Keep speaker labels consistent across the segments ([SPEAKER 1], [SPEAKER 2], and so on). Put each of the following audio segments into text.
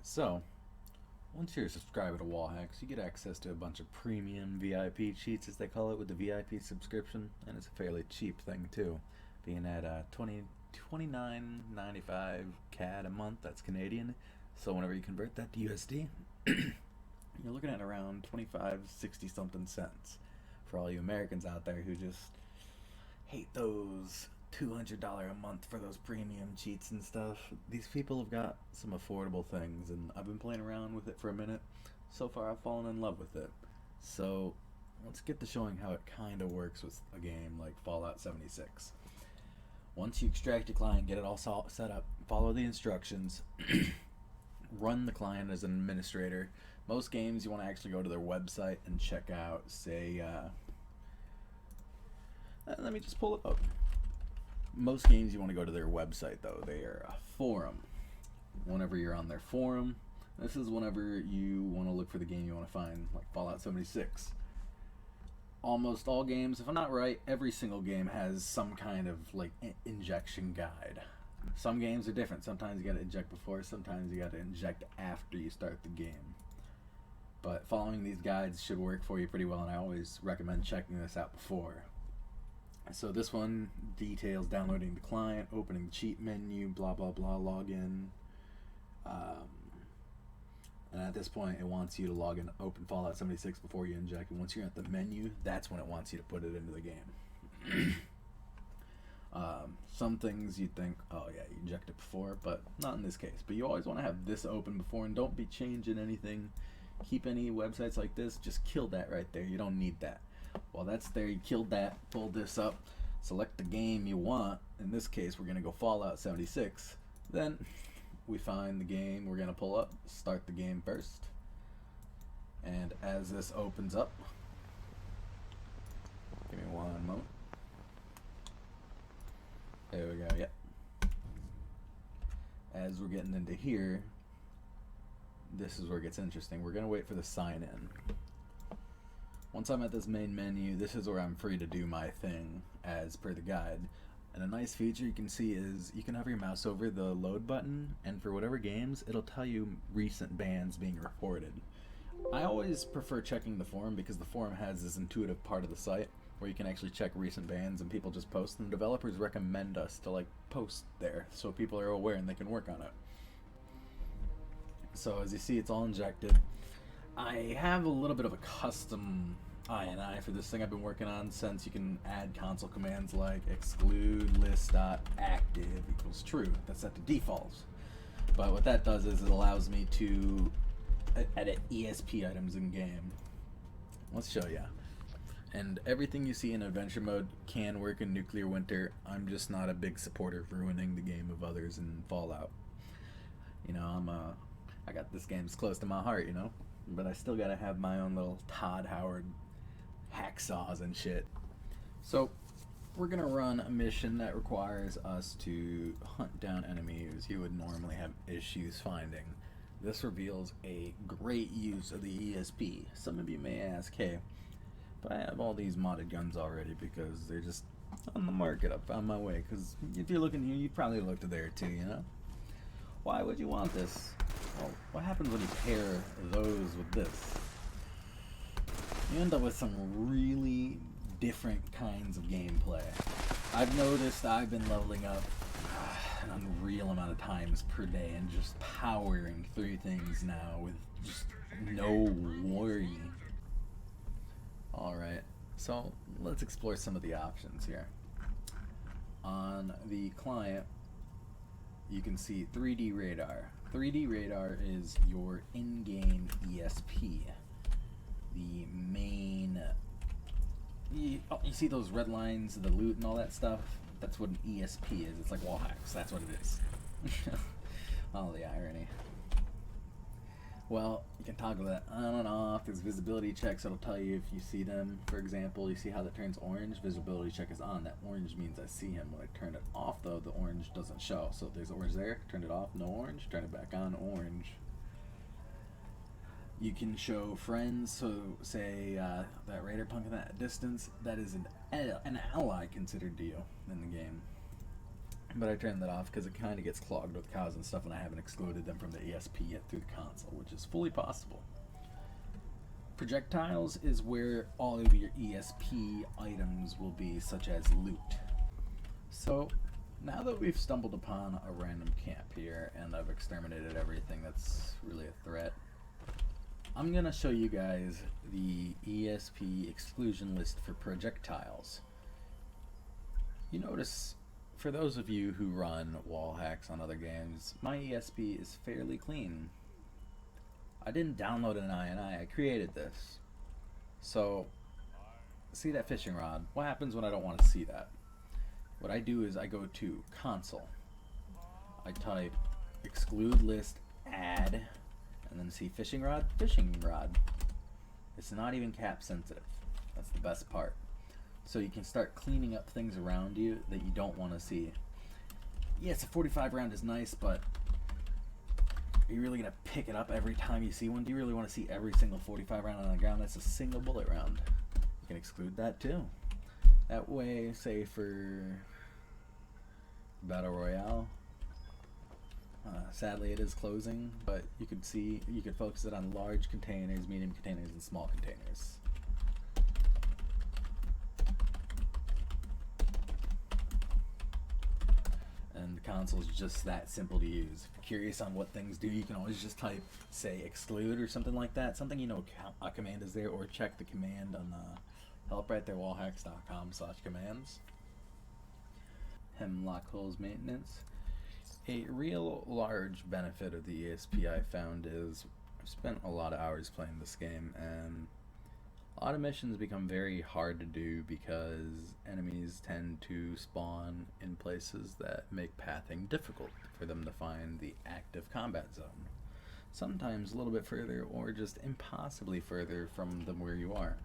[SPEAKER 1] So, once you're a subscriber to WallHax, you get access to a bunch of premium VIP cheats, as they call it, with the VIP subscription, and it's a fairly cheap thing too, being at 29.95 CAD a month. That's Canadian. So whenever you convert that to USD, you're looking at around 25, 60 something cents. For all you Americans out there who just hate those $200 a month for those premium cheats and stuff. These people have got some affordable things, and I've been playing around with it for a minute. So far, I've fallen in love with it. So, let's get to showing how it kind of works with a game like Fallout 76. Once you extract your client, get it all set up, follow the instructions, run the client as an administrator. Most games, you want to actually go to their website and check out, say, let me just pull it up. Most games you want to go to their website though. They are a forum. Whenever you're on their forum, this is whenever you want to look for the game you want to find, like Fallout 76. Almost all games, if I'm not right, every single game has some kind of like injection guide. Some games are different. Sometimes you got to inject before, sometimes you got to inject after you start the game. But following these guides should work for you pretty well, and I always recommend checking this out before. So this one details downloading the client, opening the cheat menu, blah blah blah, login. And at this point, it wants you to log in, open Fallout 76 before you inject. And once you're at the menu, that's when it wants you to put it into the game. Some things you'd think, oh yeah, you inject it before, but not in this case. But you always want to have this open before, and don't be changing anything. Keep any websites like this, just kill that right there. You don't need that. While that's there, you killed that, pull this up, select the game you want. In this case, we're going to go Fallout 76. Then we find the game we're going to pull up, start the game first. And as this opens up, give me one moment. There we go, yep. As we're getting into here, this is where it gets interesting. We're going to wait for the sign in. Once I'm at this main menu, this is where I'm free to do my thing as per the guide. And a nice feature you can see is you can hover your mouse over the load button, and for whatever games, it'll tell you recent bans being reported. I always prefer checking the forum because the forum has this intuitive part of the site where you can actually check recent bans and people just post, and the developers recommend us to like post there so people are aware and they can work on it. So as you see, it's all injected. I have a little bit of a custom INI for this thing I've been working on since you can add console commands like exclude list.active equals true. That's set to defaults. But what that does is it allows me to edit ESP items in game. Let's show ya. And everything you see in adventure mode can work in nuclear winter. I'm just not a big supporter of ruining the game of others in Fallout. You know, I got this game's close to my heart, you know? But I still gotta have my own little Todd Howard hacksaws and shit. So, we're gonna run a mission that requires us to hunt down enemies you would normally have issues finding. This reveals a great use of the ESP. Some of you may ask, hey, but I have all these modded guns already because they're just on the market. I found my way, because if you're looking here, you probably looked there too, you know? Why would you want this? Well, what happens when you pair those with this? You end up with some really different kinds of gameplay. I've noticed I've been leveling up an unreal amount of times per day and just powering through things now with just no worry. Alright, so let's explore some of the options here. On the client, you can see 3D radar. 3D radar is your in-game ESP. The main... You see those red lines, the loot and all that stuff? That's what an ESP is. It's like WallHax. That's what it is. Oh, the irony. Well, you can toggle that on and off. There's visibility checks. It'll tell you if you see them. For example, you see how that turns orange? Visibility check is on. That orange means I see him. When I turn it off, though, the orange doesn't show. So if there's orange there, turn it off, no orange. Turn it back on, orange. You can show friends. So say that raider punk in that distance, that is an ally considered to you in the game. but I turned that off because it kind of gets clogged with cows and stuff, and I haven't excluded them from the ESP yet through the console, which is fully possible. Projectiles is where all of your ESP items will be, such as loot. So now that we've stumbled upon a random camp here and I've exterminated everything that's really a threat, I'm going to show you guys the ESP exclusion list for projectiles. You notice, for those of you who run WallHax on other games, my ESP is fairly clean. I didn't download an INI, I created this. So, see that fishing rod? What happens when I don't want to see that? What I do is I go to console. I type exclude list add, and then see fishing rod, fishing rod. It's not even cap sensitive. That's the best part. So you can start cleaning up things around you that you don't want to see. Yes, a 45 round is nice, but are you really going to pick it up every time you see one? Do you really want to see every single 45 round on the ground? That's a single bullet round. You can exclude that too. That way, say for Battle Royale, sadly it is closing, but you could focus it on large containers, medium containers, and small containers. And the console is just that simple to use. If you're curious on what things do, you can always just type, say, exclude or something like that. Something you know a command is there, or check the command on the help right there, wallhax.com/commands. Hemlock holes maintenance. A real large benefit of the ESP I found is I've spent a lot of hours playing this game, and a lot of missions become very hard to do because enemies tend to spawn in places that make pathing difficult for them to find the active combat zone. Sometimes a little bit further, or just impossibly further from them where you are.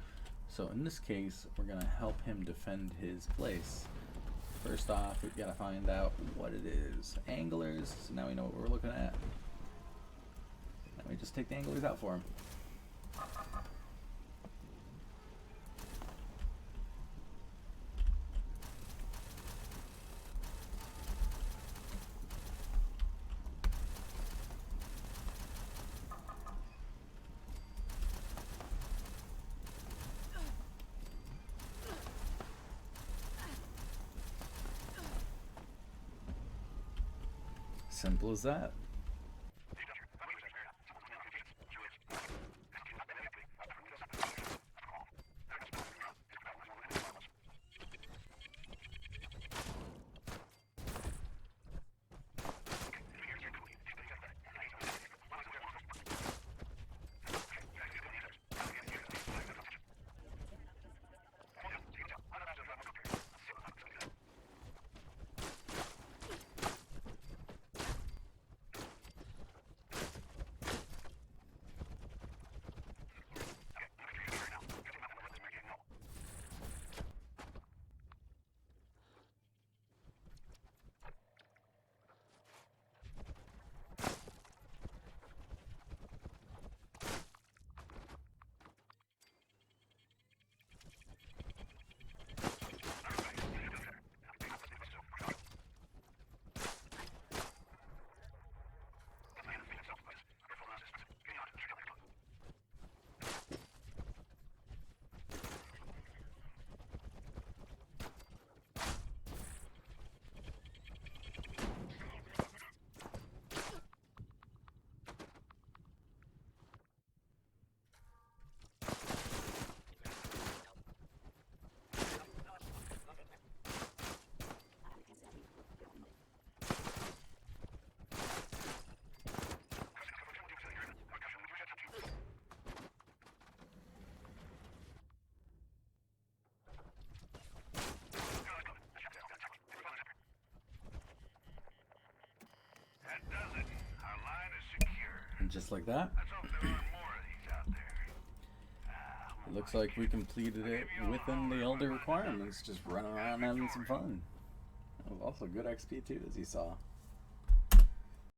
[SPEAKER 1] So in this case, we're going to help him defend his place. First off, we've got to find out what it is. Anglers, so now we know what we're looking at. Now we just take the anglers out for him. Simple as that. And just like that, it looks like we completed it within the elder requirements, just running around having some fun. It was also good XP too, as you saw.